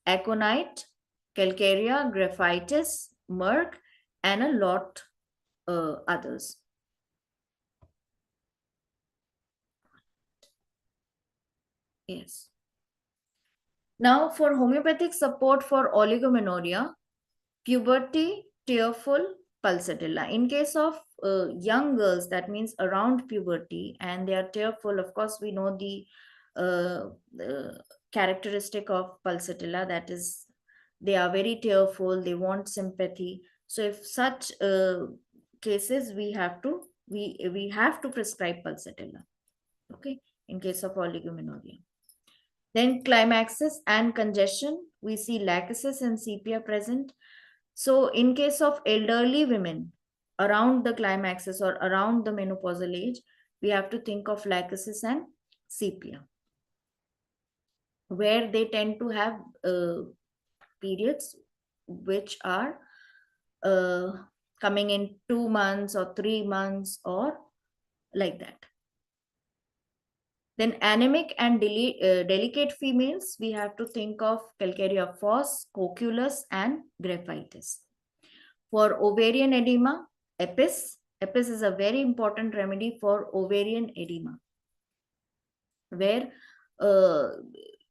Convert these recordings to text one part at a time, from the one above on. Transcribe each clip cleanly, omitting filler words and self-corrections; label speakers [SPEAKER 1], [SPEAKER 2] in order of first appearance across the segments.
[SPEAKER 1] aconite, calcarea, graphitis, murk, and a lot others. Yes. Now, for homeopathic support for oligomenorrhea, puberty, tearful, pulsatilla. In case of young girls, that means around puberty, and they are tearful, of course, we know the characteristic of pulsatilla, that is, they are very tearful, they want sympathy. So, if such cases, we have to prescribe pulsatilla. Okay, in case of oligomenorrhea. Then climaxes and congestion, we see lachesis and sepia present. So in case of elderly women around the climaxes or around the menopausal age, we have to think of lachesis and sepia, where they tend to have periods which are coming in 2 months or 3 months or like that. Then anemic and delicate females, we have to think of calcarea fos, coculus, and graphitis. For ovarian edema, epis. Epis is a very important remedy for ovarian edema, where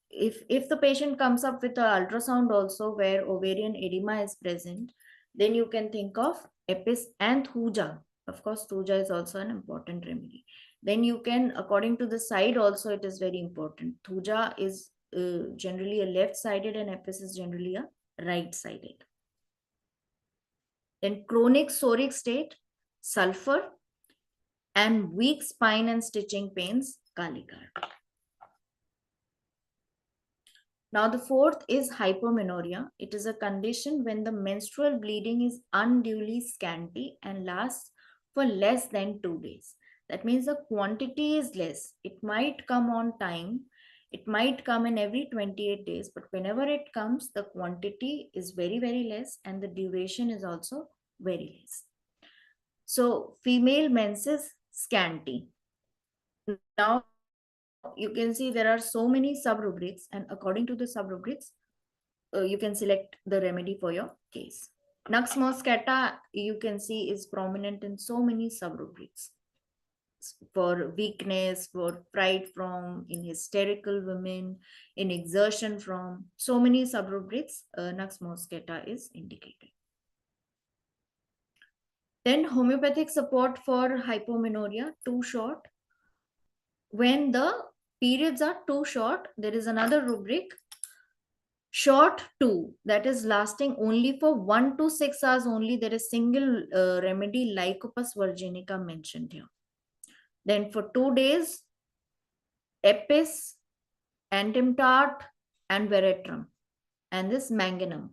[SPEAKER 1] if the patient comes up with an ultrasound also where ovarian edema is present, then you can think of epis and thuja. Of course, thuja is also an important remedy. Then you can, according to the side also, it is very important. Thuja is generally a left-sided and epis is generally a right-sided. Then chronic psoric state, sulfur, and weak spine and stitching pains, Kalikar. Now the fourth is hypomenorrhea. It is a condition when the menstrual bleeding is unduly scanty and lasts for less than 2 days. That means the quantity is less. It might come on time. It might come in every 28 days, but whenever it comes, the quantity is very, very less and the duration is also very less. So female menses scanty. Now you can see there are so many subrubrics, and according to the subrubrics, you can select the remedy for your case. Nux moscata, you can see, is prominent in so many subrubrics. For weakness, for fright from, in hysterical women, in exertion from, so many subrubrics, Nux moscata is indicated. Then homeopathic support for hypomenorrhea, too short. When the periods are too short, there is another rubric, short 2, that is lasting only for 1 to 6 hours only. There is single remedy, Lycopus virginica, mentioned here. Then for 2 days, epis, antimtart, and veratrum, and this manganum.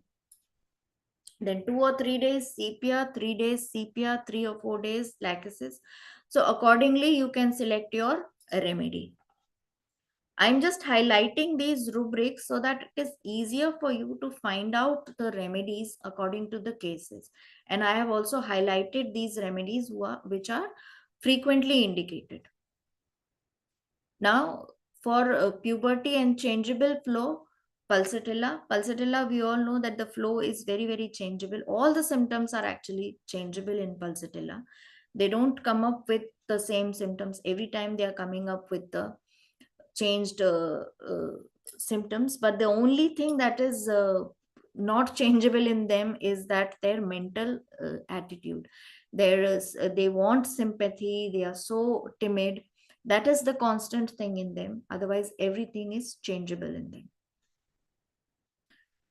[SPEAKER 1] Then 2 or 3 days sepia, 3 days sepia, 3 or 4 days lachesis. So accordingly, you can select your remedy. I'm just highlighting these rubrics so that it is easier for you to find out the remedies according to the cases. And I have also highlighted these remedies which are frequently indicated. Now, for puberty and changeable flow, pulsatilla. Pulsatilla, we all know that the flow is very, very changeable. All the symptoms are actually changeable in pulsatilla. They don't come up with the same symptoms every time. They are coming up with the changed symptoms, but the only thing that is not changeable in them is that their mental attitude. There is they want sympathy, they are so timid. That is the constant thing in them. Otherwise, everything is changeable in them.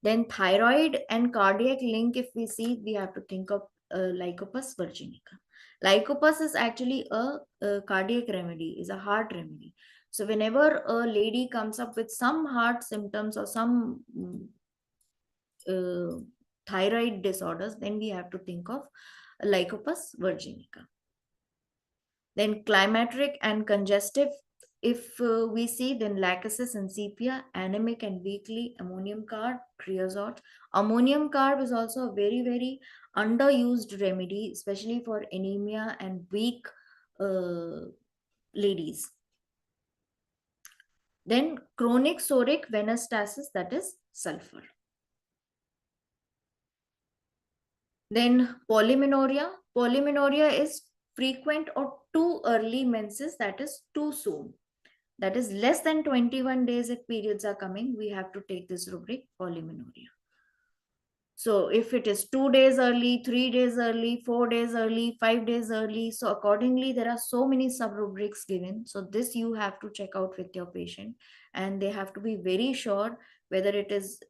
[SPEAKER 1] Then thyroid and cardiac link, if we see, we have to think of Lycopus virginica. Lycopus is actually a cardiac remedy, is a heart remedy. So whenever a lady comes up with some heart symptoms or some thyroid disorders, then we have to think of Lycopus virginica. Then climacteric and congestive, if we see, then lachesis and sepia, anemic and weakly, ammonium carb, creosote. Ammonium carb is also a very, very underused remedy, especially for anemia and weak ladies. Then chronic psoric venous stasis, that is sulfur. Then polymenorrhea. Polymenorrhea is frequent or too early menses, that is too soon. That is less than 21 days if periods are coming, we have to take this rubric polymenorrhea. So if it is 2 days early, 3 days early, 4 days early, 5 days early, so accordingly there are so many sub rubrics given. So this you have to check out with your patient, and they have to be very sure whether it is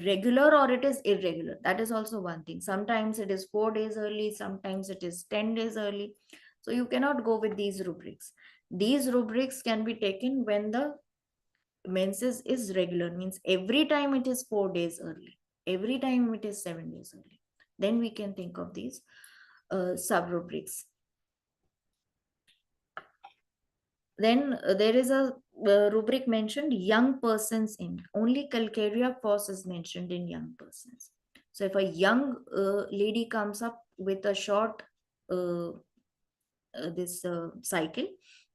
[SPEAKER 1] regular or it is irregular. That is also one thing. Sometimes it is 4 days early, sometimes it is 10 days early. So you cannot go with these rubrics. These rubrics can be taken when the menses is regular, means every time it is 4 days early, every time it is 7 days early, then we can think of these sub rubrics. Then there is a rubric mentioned young persons in, only calcarea force is mentioned in young persons. So if a young lady comes up with a short this cycle,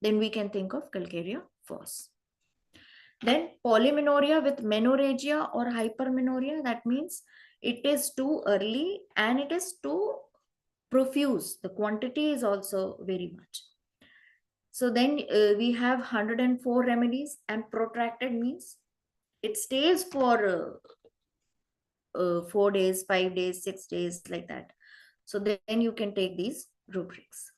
[SPEAKER 1] then we can think of calcarea force. Then polymenorrhea with menorrhagia or hypermenorrhea, that means it is too early and it is too profuse. The quantity is also very much. So then we have 104 remedies, and protracted means it stays for 4 days, 5 days, 6 days, like that. So then you can take these rubrics.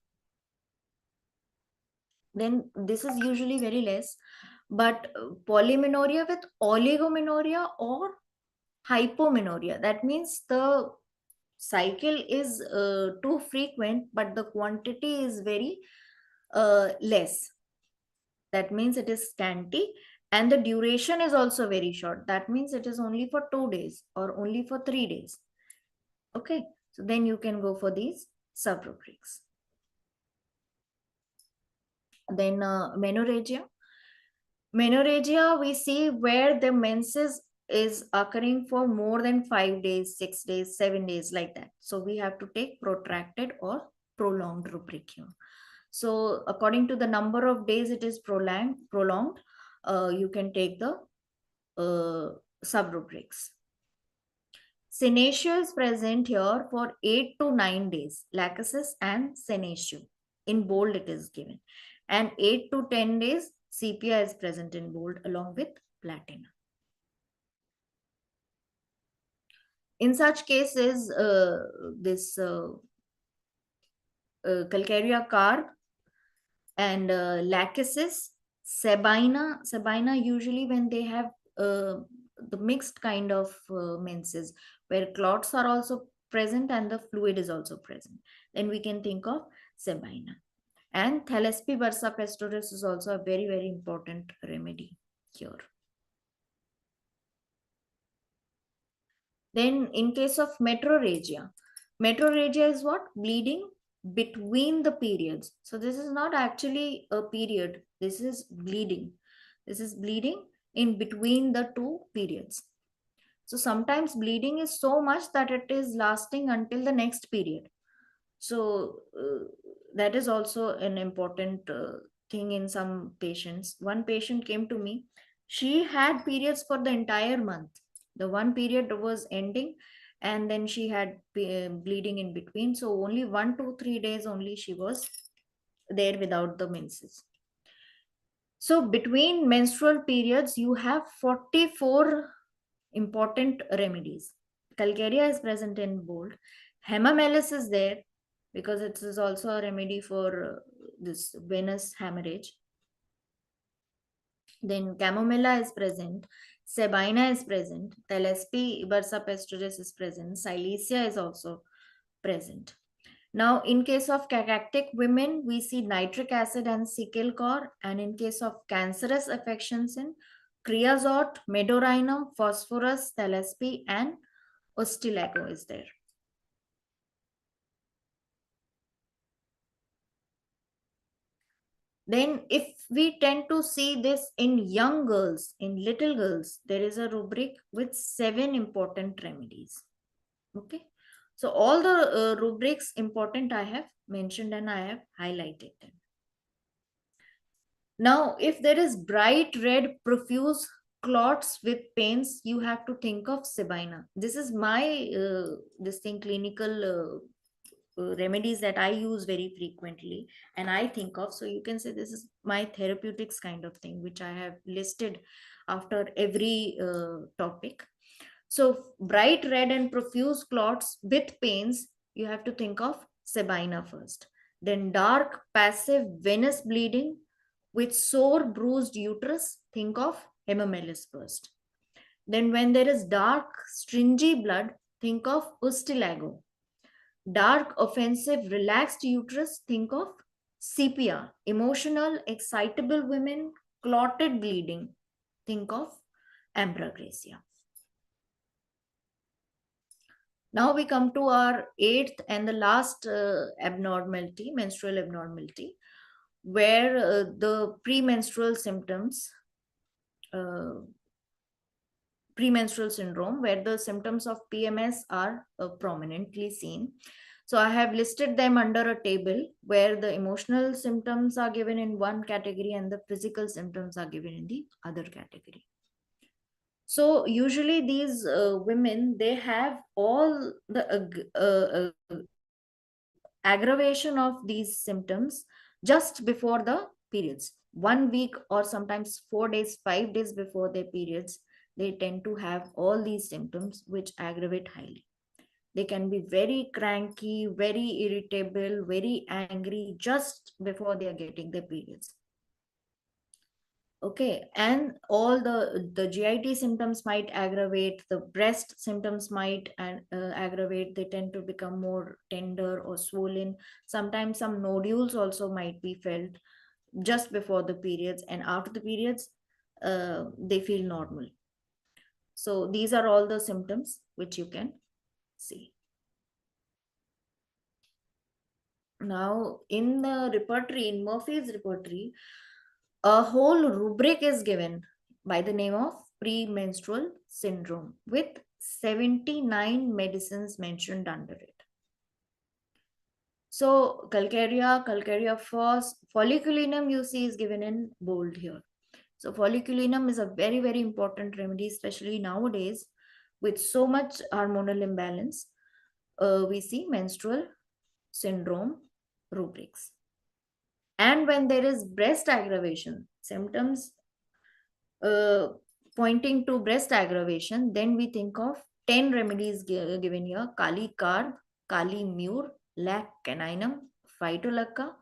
[SPEAKER 1] Then this is usually very less, but polymenorrhea with oligomenorrhea or hypomenorrhea, that means the cycle is too frequent but the quantity is very less, that means it is scanty, and the duration is also very short, that means it is only for 2 days or only for 3 days. Okay, so then you can go for these sub rubrics. Then menorrhagia. Menorrhagia, we see where the menses is occurring for more than 5 days, 6 days, 7 days, like that. So we have to take protracted or prolonged rubric here. So according to the number of days it is prolonged, you can take the sub rubrics. Senecio is present here for 8 to 9 days, lachesis and senecio. In bold it is given. And 8 to 10 days, sepia is present in bold along with platinum. In such cases, this calcarea carb and lachesis, sabina usually when they have the mixed kind of menses where clots are also present and the fluid is also present, then we can think of sabina. And Thalaspi bursa pasteuris is also a very, very important remedy here. Then in case of metrorrhagia is what? Bleeding between the periods. So this is not actually a period. This is bleeding. This is bleeding in between the two periods. So sometimes bleeding is so much that it is lasting until the next period. So that is also an important thing in some patients. One patient came to me. She had periods for the entire month. The one period was ending and then she had bleeding in between. So only 1 to 3 days only she was there without the menses. So between menstrual periods, you have 44 important remedies. Calcarea is present in bold. Hemamelis is there because it is also a remedy for this venous hemorrhage. Then chamomilla is present, sabina is present, Thalaspi bursa pasteuris is present, silesia is also present. Now, in case of cachectic women, we see nitric acid and Cicalcor, and in case of cancerous affections in creosote, medorinum, phosphorus, Thalaspi, and Ostilaco is there. Then if we tend to see this in young girls, in little girls, there is a rubric with 7 important remedies. Okay. So all the rubrics important I have mentioned and I have highlighted them. Now, if there is bright red profuse clots with pains, you have to think of Sabina. This is my this thing clinical remedies that I use very frequently and I think of. So you can say this is my therapeutics kind of thing, which I have listed after every topic. So bright red and profuse clots with pains, you have to think of Sabina first. Then dark passive venous bleeding with sore bruised uterus, think of Hemomelis first. Then when there is dark stringy blood, think of Ustilago. Dark offensive relaxed uterus, think of sepia. Emotional excitable women, clotted bleeding, think of Ambragracia. Now we come to our eighth and the last abnormality, menstrual abnormality, where the premenstrual symptoms, uh, premenstrual syndrome, where the symptoms of PMS are prominently seen. So I have listed them under a table where the emotional symptoms are given in one category and the physical symptoms are given in the other category. So usually these women, they have all the aggravation of these symptoms just before the periods. 1 week or sometimes 4 days, 5 days before their periods, they tend to have all these symptoms which aggravate highly. They can be very cranky, very irritable, very angry just before they are getting their periods. Okay, and all the GIT symptoms might aggravate, the breast symptoms might aggravate. They tend to become more tender or swollen. Sometimes some nodules also might be felt just before the periods, and after the periods, they feel normal. So these are all the symptoms which you can see. Now, in the repertory, in Murphy's repertory, a whole rubric is given by the name of premenstrual syndrome with 79 medicines mentioned under it. So, Calcarea phos, folliculinum you see is given in bold here. So, folliculinum is a very, very important remedy, especially nowadays with so much hormonal imbalance. We see menstrual syndrome rubrics. And when there is breast aggravation, symptoms pointing to breast aggravation, then we think of 10 remedies given here: Kali Carb, Kali Mure, Lac Caninum, Phytolacca.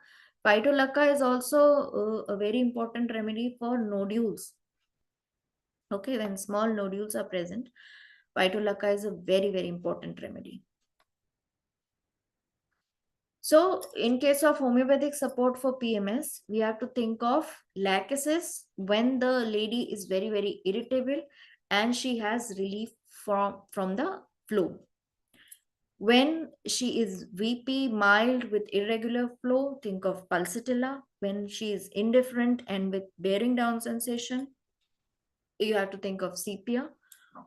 [SPEAKER 1] Phytolacca is also a very important remedy for nodules. Okay, when small nodules are present, Phytolacca is a very, very important remedy. So, in case of homeopathic support for PMS, we have to think of lachesis when the lady is very, very irritable and she has relief from the flow. When she is VP, mild with irregular flow, think of pulsatilla. When she is indifferent and with bearing down sensation, you have to think of sepia.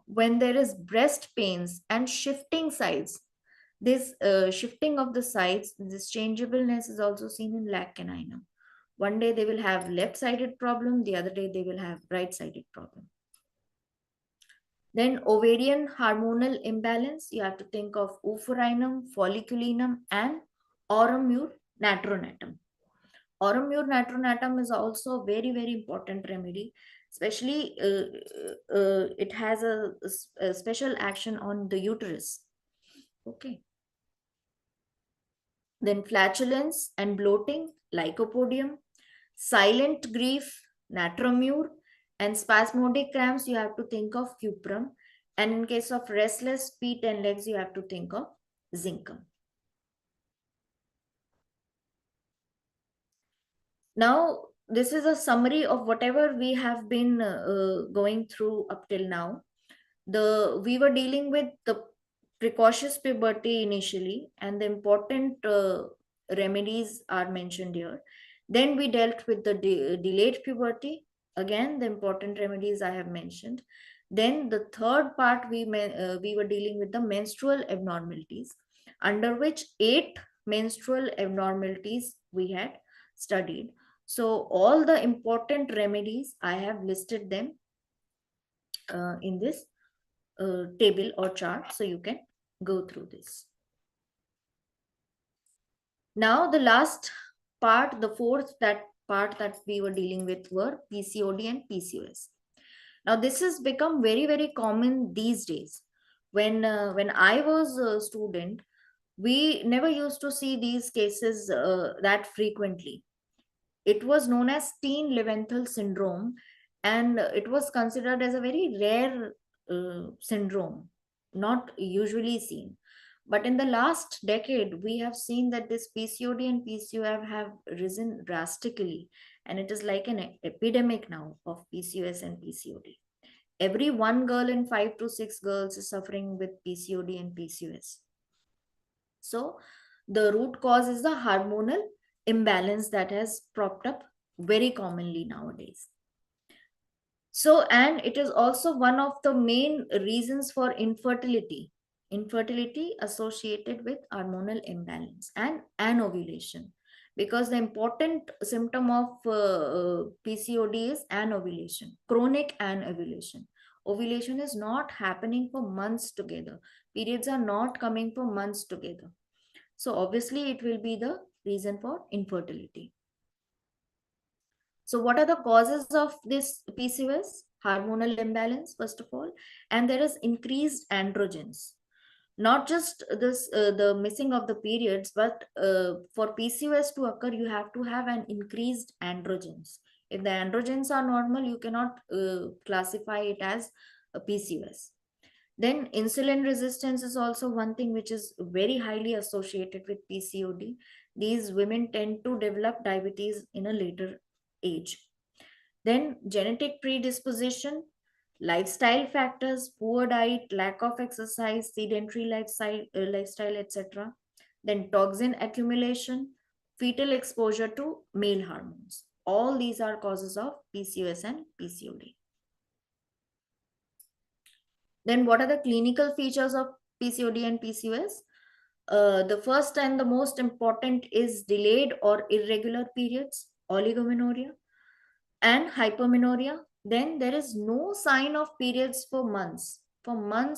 [SPEAKER 1] When there is breast pains and shifting sides, this shifting of the sides, this changeableness is also seen in lac caninum. One day they will have left-sided problem, the other day they will have right-sided problem. Then ovarian hormonal imbalance, you have to think of oophorinum, folliculinum, and Aurum natronatum. Aurum natronatum is also a very, very important remedy. Especially, it has a special action on the uterus. Okay. Then flatulence and bloating, lycopodium, silent grief, natromure, and spasmodic cramps, you have to think of cuprum. And in case of restless feet and legs, you have to think of zincum. Now, this is a summary of whatever we have been going through up till now. We were dealing with the precocious puberty initially, and the important remedies are mentioned here. Then we dealt with the delayed puberty. Again, the important remedies I have mentioned. Then the third part, we were dealing with the menstrual abnormalities, under which 8 menstrual abnormalities we had studied. So all the important remedies, I have listed them in this table or chart, so you can go through this. Now the last part, the fourth that part that we were dealing with were PCOD and PCOS. Now this has become very common these days. When I was a student, we never used to see these cases that frequently. It was known as teen Leventhal syndrome, and it was considered as a very rare syndrome, not usually seen. But in the last decade, we have seen that this PCOD and PCOF have risen drastically, and it is like an epidemic now of PCOS and PCOD. Every one girl in 5 to 6 girls is suffering with PCOD and PCOS. So, the root cause is the hormonal imbalance that has propped up very commonly nowadays. So, and it is also one of the main reasons for infertility. Infertility associated with hormonal imbalance and anovulation. Because the important symptom of PCOD is anovulation, chronic anovulation. Ovulation is not happening for months together. Periods are not coming for months together. So obviously it will be the reason for infertility. So what are the causes of this PCOS? Hormonal imbalance, first of all, and there is increased androgens. Not just this, the missing of the periods, but for PCOS to occur, you have to have an increased androgens. If the androgens are normal, you cannot classify it as a PCOS. Then insulin resistance is also one thing which is very highly associated with PCOD. These women tend to develop diabetes in a later age. Then genetic predisposition, lifestyle factors, poor diet, lack of exercise, sedentary lifestyle, etc. Then toxin accumulation, fetal exposure to male hormones. All these are causes of PCOS and PCOD. Then what are the clinical features of PCOD and PCOS? The first and the most important is delayed or irregular periods, oligomenorrhea, and hypermenorrhea. Then there is no sign of periods for months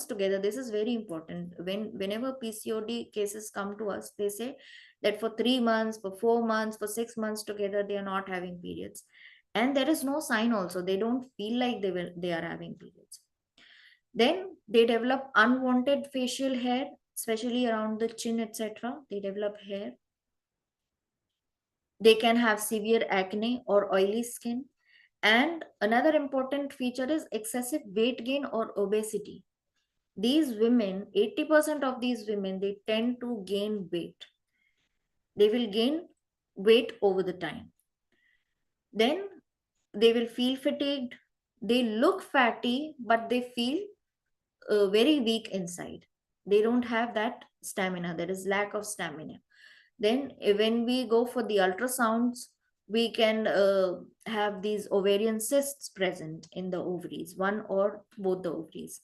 [SPEAKER 1] together. This is very important. Whenever PCOD cases come to us, they say that for 3 months, for 4 months, for 6 months together, they are not having periods. And there is no sign also. They don't feel like they are having periods. Then they develop unwanted facial hair, especially around the chin, etc. They develop hair. They can have severe acne or oily skin. And another important feature is excessive weight gain or obesity. These women, 80% of these women, they tend to gain weight. They will gain weight over the time. Then they will feel fatigued. They look fatty, but they feel very weak inside. They don't have that stamina. There is lack of stamina. Then when we go for the ultrasounds, we can have these ovarian cysts present in the ovaries, one or both the ovaries.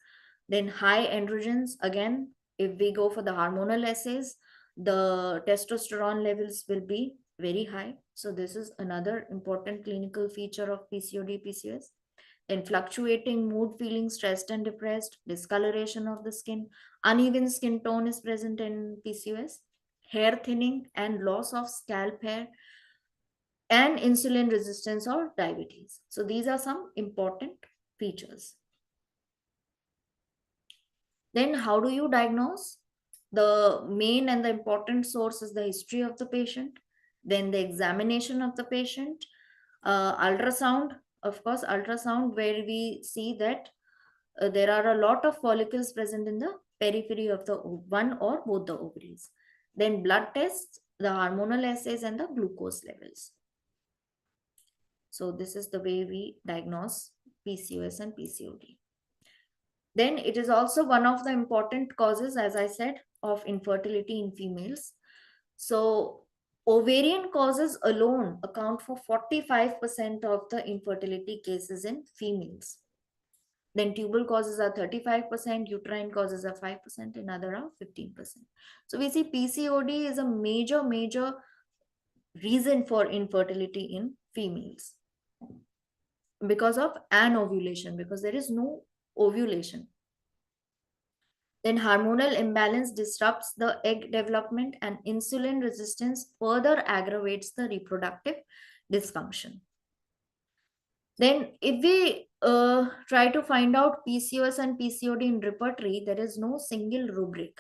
[SPEAKER 1] Then high androgens, again, if we go for the hormonal assays, the testosterone levels will be very high. So this is another important clinical feature of PCOD, PCOS. Then fluctuating mood, feeling stressed and depressed, discoloration of the skin, uneven skin tone is present in PCOS, hair thinning and loss of scalp hair, and insulin resistance or diabetes. So these are some important features. Then how do you diagnose? The main and the important source is the history of the patient, then the examination of the patient, ultrasound, of course, ultrasound where we see that there are a lot of follicles present in the periphery of the one or both the ovaries. Then blood tests, the hormonal assays, and the glucose levels. So this is the way we diagnose PCOS and PCOD. Then it is also one of the important causes, as I said, of infertility in females. So ovarian causes alone account for 45% of the infertility cases in females. Then tubal causes are 35%, uterine causes are 5%, and other are 15%. So we see PCOD is a major reason for infertility in females because of anovulation, because there is no ovulation. Then hormonal imbalance disrupts the egg development, and insulin resistance further aggravates the reproductive dysfunction. Then, if we try to find out PCOS and PCOD in repertory, there is no single rubric.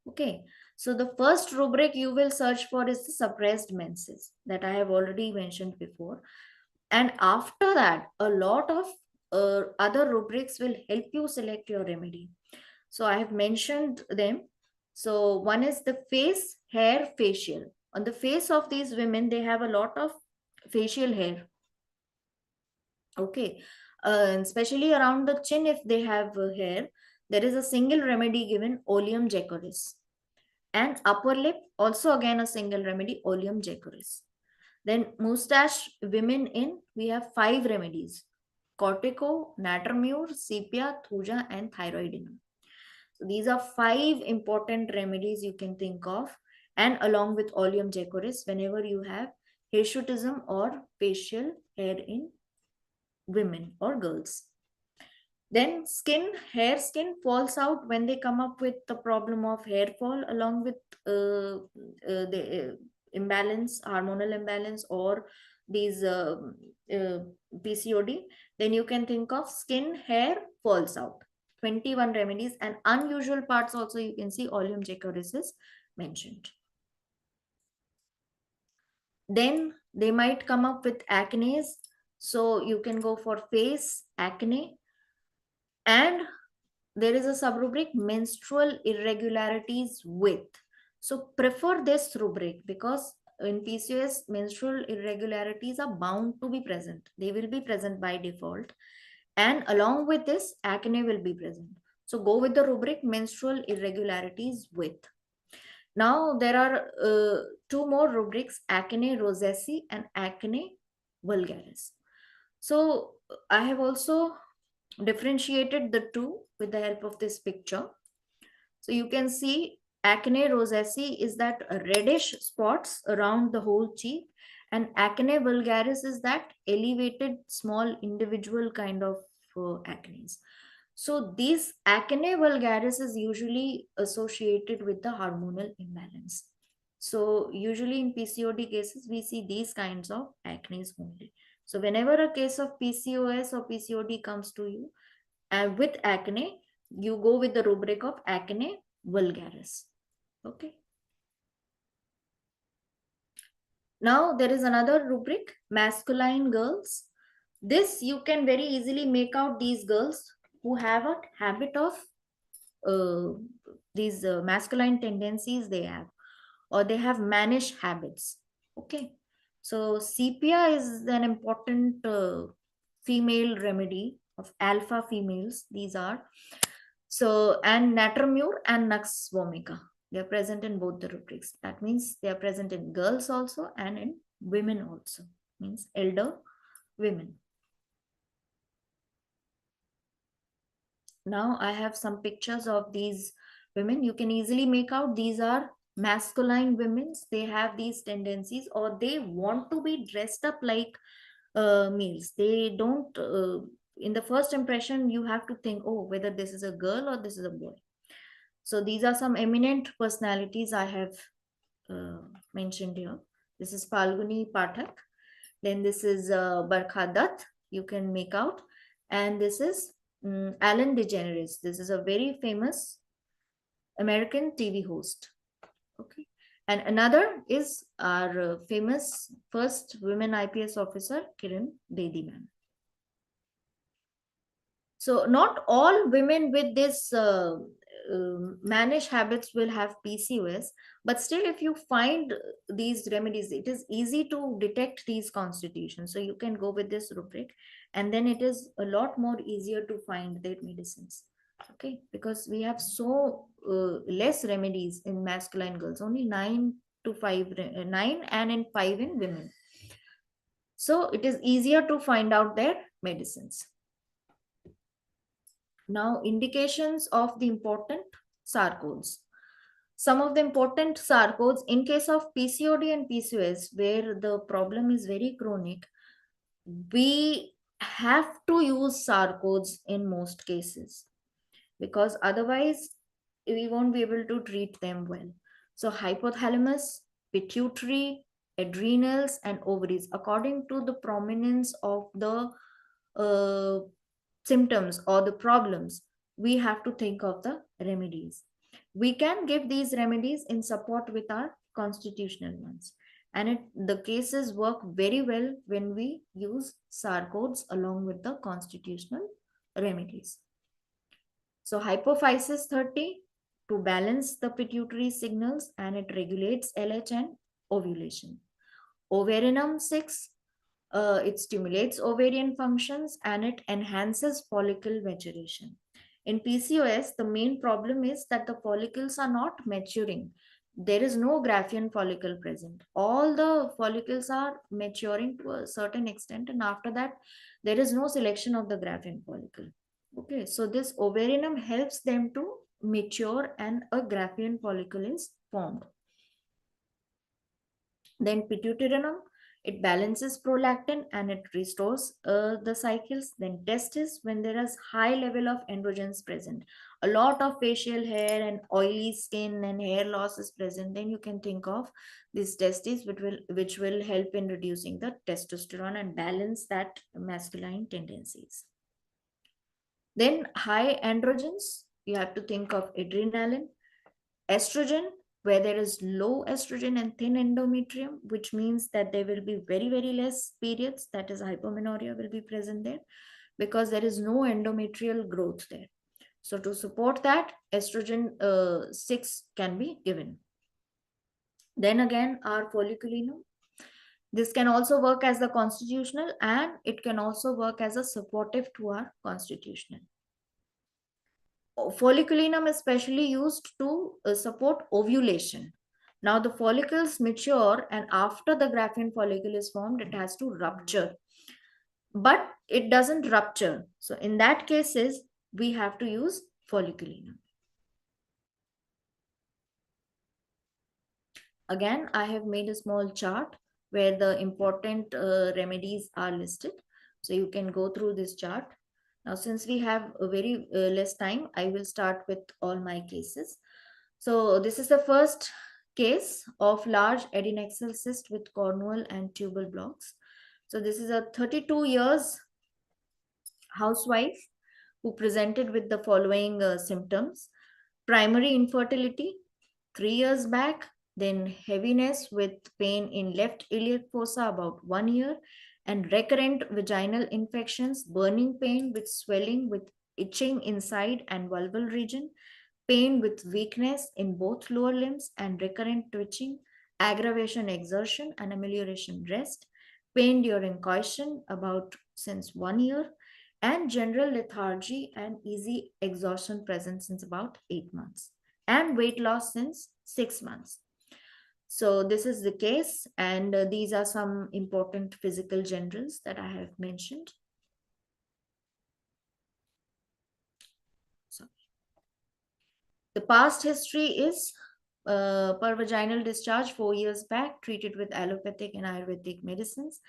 [SPEAKER 1] Okay, so the first rubric you will search for is the suppressed menses that I have already mentioned before. And after that, a lot of other rubrics will help you select your remedy. So I have mentioned them. So one is the face, hair, facial. On the face of these women, they have a lot of facial hair. Okay, especially around the chin, if they have hair, there is a single remedy given, Oleum jacoris. And upper lip, also again a single remedy, Oleum jacoris. Then mustache women in, we have 5 remedies: cortico, natramure, sepia, thuja, and thyroidinum. So these are 5 important remedies you can think of, and along with Oleum jacoris, whenever you have hirsutism or facial hair in women or girls. Then skin falls out when they come up with the problem of hair fall, along with the imbalance, hormonal imbalance, or these uh, PCOD. Then you can think of skin hair falls out. 21 remedies, and unusual parts also you can see Oleum jacoris is mentioned. Then they might come up with acne. So you can go for face acne, and there is a subrubric, menstrual irregularities with. So prefer this rubric, because in PCOS, menstrual irregularities are bound to be present. They will be present by default. And along with this, acne will be present. So go with the rubric, menstrual irregularities with. Now there are 2 more rubrics, acne rosacea and acne vulgaris. So I have also differentiated the two with the help of this picture. So you can see acne rosacea is that reddish spots around the whole cheek, and acne vulgaris is that elevated small individual kind of acne. So this acne vulgaris is usually associated with the hormonal imbalance. So usually in PCOD cases, we see these kinds of acne only. So whenever a case of PCOS or PCOD comes to you, and with acne, you go with the rubric of acne vulgaris. Okay. Now there is another rubric, masculine girls. This you can very easily make out these girls who have a habit of uh, these masculine tendencies they have, or they have mannish habits. Okay. So sepia is an important female remedy of alpha females. These are. So, and natramure and nux vomica, they are present in both the rubrics. That means they are present in girls also and in women also, means elder women. Now I have some pictures of these women. You can easily make out these are masculine women. They have these tendencies, or they want to be dressed up like males. They don't, in the first impression, you have to think, oh, whether this is a girl or this is a boy. So these are some eminent personalities I have mentioned here. This is Falguni Pathak. Then this is Barkha Dutt, you can make out. And this is Alan DeGeneres. This is a very famous American TV host. Okay. And another is our famous first women IPS officer, Kiran Bedi ma'am. So not all women with this mannish habits will have PCOS, but still if you find these remedies, it is easy to detect these constitutions. So you can go with this rubric, and then it is a lot more easier to find their medicines. Okay, because we have so less remedies in masculine girls, only 9 to 5, 9 and in 5 in women. So it is easier to find out their medicines. Now, indications of the important SAR codes. Some of the important SAR codes in case of PCOD and PCOS, where the problem is very chronic, we have to use SAR codes in most cases, because otherwise we won't be able to treat them well. So hypothalamus, pituitary, adrenals, and ovaries, according to the prominence of the uh, symptoms or the problems, we have to think of the remedies. We can give these remedies in support with our constitutional ones. And the cases work very well when we use SAR codes along with the constitutional remedies. So hypophysis 30 to balance the pituitary signals, and it regulates LH and ovulation. Ovarianum 6, it stimulates ovarian functions and it enhances follicle maturation. In PCOS, the main problem is that the follicles are not maturing. There is no Graafian follicle present. All the follicles are maturing to a certain extent, and after that, there is no selection of the Graafian follicle. Okay, so this ovarianum helps them to mature and a Graafian follicle is formed. Then pituitarianum, it balances prolactin and it restores the cycles. Then testis, when there is high level of androgens present, a lot of facial hair and oily skin and hair loss is present, then you can think of these testes, which will help in reducing the testosterone and balance that masculine tendencies. Then high androgens, you have to think of adrenaline. Estrogen, where there is low estrogen and thin endometrium, which means that there will be very, very less periods, that is hypomenorrhea will be present there, because there is no endometrial growth there. So to support that, estrogen 6 can be given. Then again, our folliculinum. This can also work as the constitutional, and it can also work as a supportive to our constitutional. Folliculinum is specially used to support ovulation. Now the follicles mature, and after the Graafian follicle is formed, it has to rupture. But it doesn't rupture. So in that cases, we have to use folliculinum. Again, I have made a small chart where the important remedies are listed. So you can go through this chart. Now, since we have a very less time, I will start with all my cases. So this is the first case of large adnexal cyst with cornual and tubal blocks. So this is a 32 years housewife who presented with the following symptoms. Primary infertility 3 years back, then heaviness with pain in left iliac fossa about 1 year, and recurrent vaginal infections, burning pain with swelling with itching inside and vulval region, pain with weakness in both lower limbs and recurrent twitching, aggravation exertion and amelioration rest, pain during coition about since 1 year, and general lethargy and easy exhaustion present since about 8 months, and weight loss since 6 months. So this is the case, and these are some important physical generals that I have mentioned. So the past history is per vaginal discharge 4 years back, treated with allopathic and Ayurvedic medicines.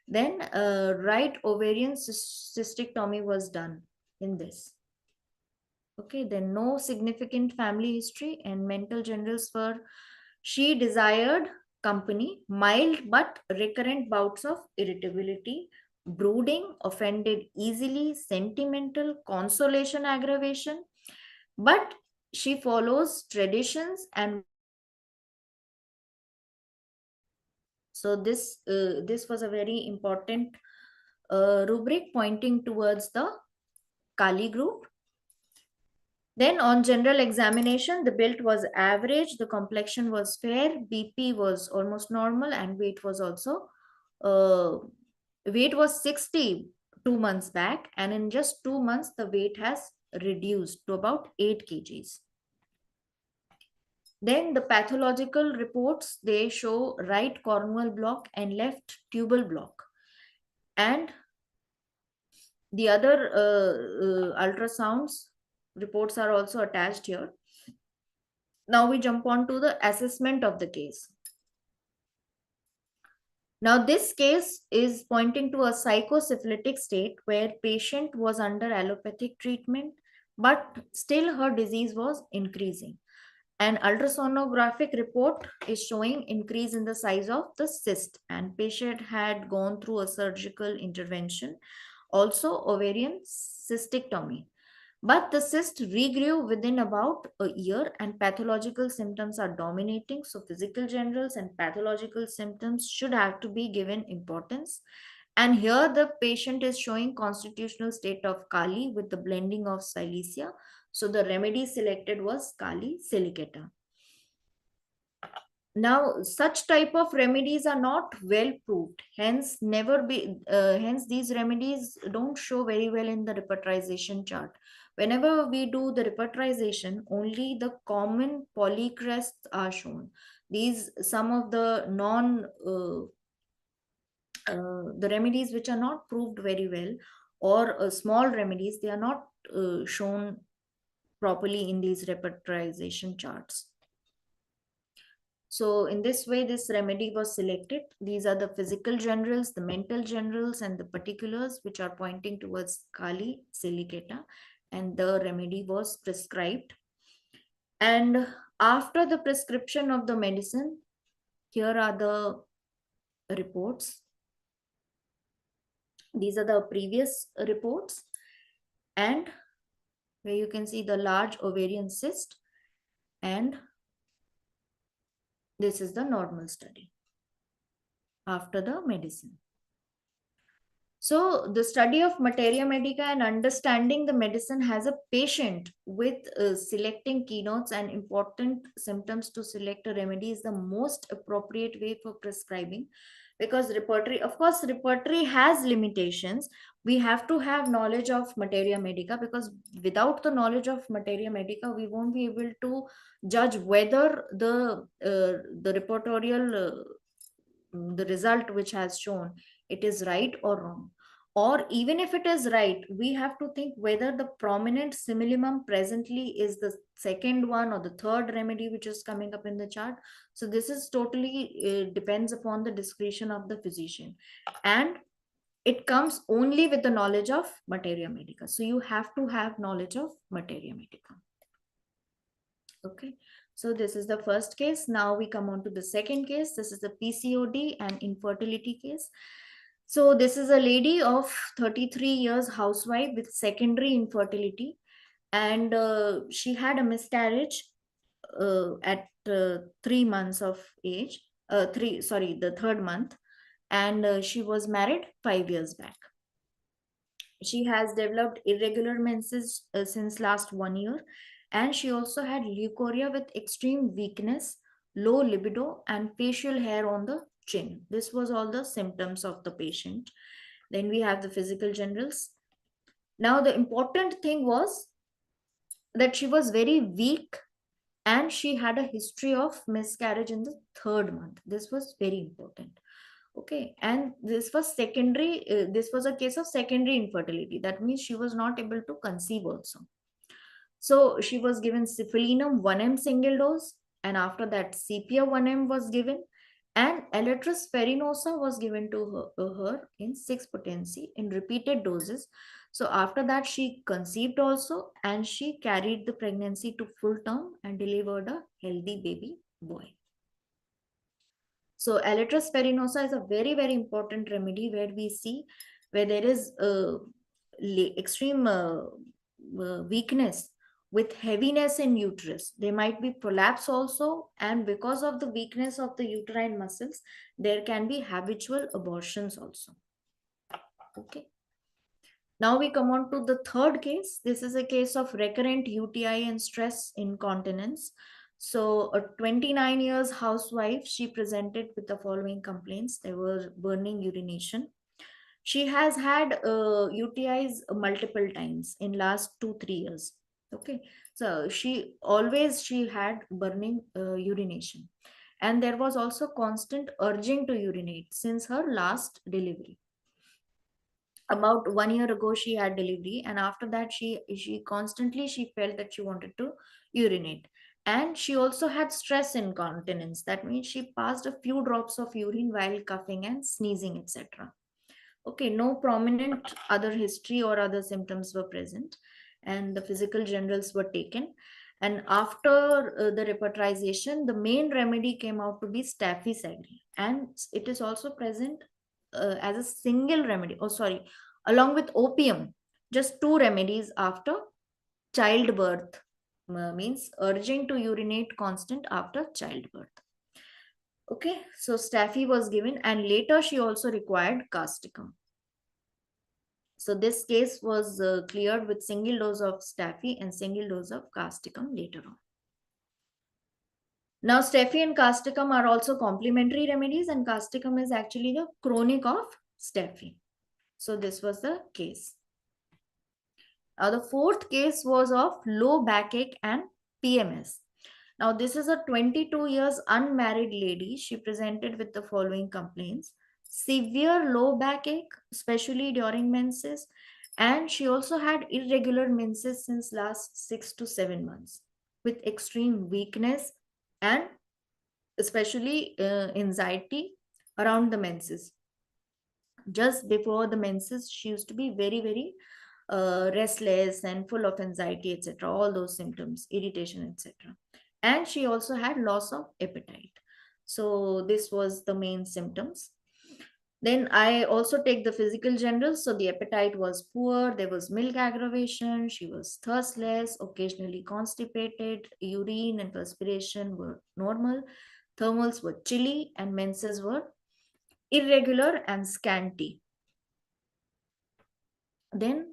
[SPEAKER 1] Then right ovarian cystectomy was done in this. Okay, then no significant family history, and mental generals were she desired company, mild but recurrent bouts of irritability, brooding, offended easily, sentimental, consolation, aggravation, but she follows traditions. And so this was a very important rubric pointing towards the Kali group. Then on general examination, the build was average, the complexion was fair, BP was almost normal, and weight was also weight was 60 2 months back, and in just 2 months the weight has reduced to about 8 kgs. Then the pathological reports, they show right cornual block and left tubal block, and the other ultrasounds reports are also attached here. Now we jump on to the assessment of the case. Now, this case is pointing to a psychosyphilitic state where patient was under allopathic treatment, but still her disease was increasing. An ultrasonographic report is showing increase in the size of the cyst, and patient had gone through a surgical intervention, also ovarian cystectomy. But the cyst regrew within about a year, and pathological symptoms are dominating. So, physical generals and pathological symptoms should have to be given importance. And here, the patient is showing constitutional state of Kali with the blending of silicea. So, the remedy selected was Kali silicata. Now such type of remedies are not well proved, hence these remedies don't show very well in the repertorization chart. Whenever we do the repertorization, only the common polycrests are shown. These some of the non the remedies which are not proved very well, or small remedies, they are not shown properly in these repertorization charts. So in this way, this remedy was selected. These are the physical generals, the mental generals, and the particulars which are pointing towards Kali silicata, and the remedy was prescribed. And after the prescription of the medicine, here are the reports. These are the previous reports, and where you can see the large ovarian cyst, and this is the normal study after the medicine. So, the study of materia medica and understanding the medicine has a patient with selecting keynotes and important symptoms to select a remedy is the most appropriate way for prescribing, because repertory, of course, repertory has limitations. We have to have knowledge of materia medica, because without the knowledge of materia medica, we won't be able to judge whether the repertorial the result which has shown, it is right or wrong. Or even if it is right, we have to think whether the prominent similimum presently is the second one or the third remedy which is coming up in the chart. So this is totally depends upon the discretion of the physician, and it comes only with the knowledge of materia medica. So you have to have knowledge of materia medica. Okay, so this is the first case. Now we come on to the second case. This is the PCOD and infertility case. So this is a lady of 33 years, housewife with secondary infertility, and she had a miscarriage at 3 months of age. The third month, and she was married 5 years back. She has developed irregular menses since last 1 year, and she also had leukorrhea with extreme weakness, low libido, and facial hair on the chin. This was all the symptoms of the patient. Then we have the physical generals. Now the important thing was that she was very weak, and she had a history of miscarriage in the third month. This was very important. Okay, and this was secondary, this was a case of secondary infertility. That means she was not able to conceive also. So she was given syphilinum 1 m single dose, and after that sepia 1 m was given, and elytris ferinosa was given to her in 6 potency in repeated doses. So after that she conceived also, and she carried the pregnancy to full term and delivered a healthy baby boy. So elytris ferinosa is a very, very important remedy where we see where there is extreme weakness with heaviness in uterus. There might be prolapse also, and because of the weakness of the uterine muscles, there can be habitual abortions also. Okay. Now we come on to the third case. This is a case of recurrent UTI and stress incontinence. So a 29 years housewife, she presented with the following complaints. There were burning urination. She has had UTIs multiple times in last 2-3 years. Okay. So she had burning urination. And there was also constant urging to urinate since her last delivery. About 1 year ago she had delivery, and after that she constantly she felt that she wanted to urinate, And she also had stress incontinence. That means she passed a few drops of urine while coughing and sneezing, etc. Okay, no prominent other history or other symptoms were present, and the physical generals were taken. And after the repertorization, the main remedy came out to be staphysagria, and it is also present as a single remedy. Oh, sorry, along with opium, just two remedies after childbirth, means urging to urinate constant after childbirth. Okay, so Staffy was given, and later she also required casticum. So this case was cleared with single dose of Staffy and single dose of casticum later on. Now, Staffy and casticum are also complementary remedies, and casticum is actually the chronic of Staffy. So this was the case. Now, the fourth case was of low backache and PMS. Now, this is a 22 years unmarried lady. She presented with the following complaints: severe low backache, especially during menses, and she also had irregular menses since last 6 to 7 months, with extreme weakness and especially anxiety around the menses. Just before the menses, she used to be very restless and full of anxiety, etc. All those symptoms, irritation, etc. And she also had loss of appetite. So this was the main symptoms. Then I also take the physical generals. So the appetite was poor, there was milk aggravation, she was thirstless, occasionally constipated, urine and perspiration were normal, thermals were chilly, and menses were irregular and scanty. Then,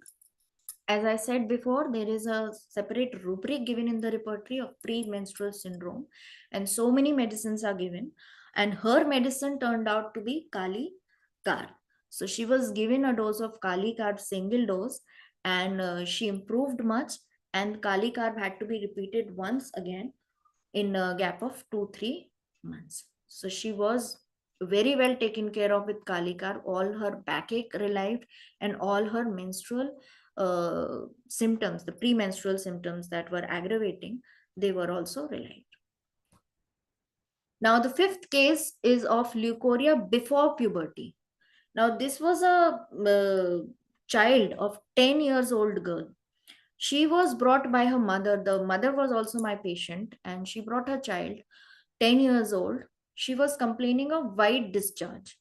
[SPEAKER 1] as I said before, there is a separate rubric given in the repertory of premenstrual syndrome, and so many medicines are given. And her medicine turned out to be Kali Carb. So she was given a dose of Kali Carb, single dose, and she improved much. And Kali Carb had to be repeated once again in a gap of 2 3 months. So she was very well taken care of with Kalikar. All her backache relieved, and all her menstrual symptoms, the premenstrual symptoms that were aggravating, they were also relieved. Now, the fifth case is of leukorrhea before puberty. Now, this was a child of 10 years old girl. She was brought by her mother. The mother was also my patient, and she brought her child, 10 years old. She was complaining of white discharge.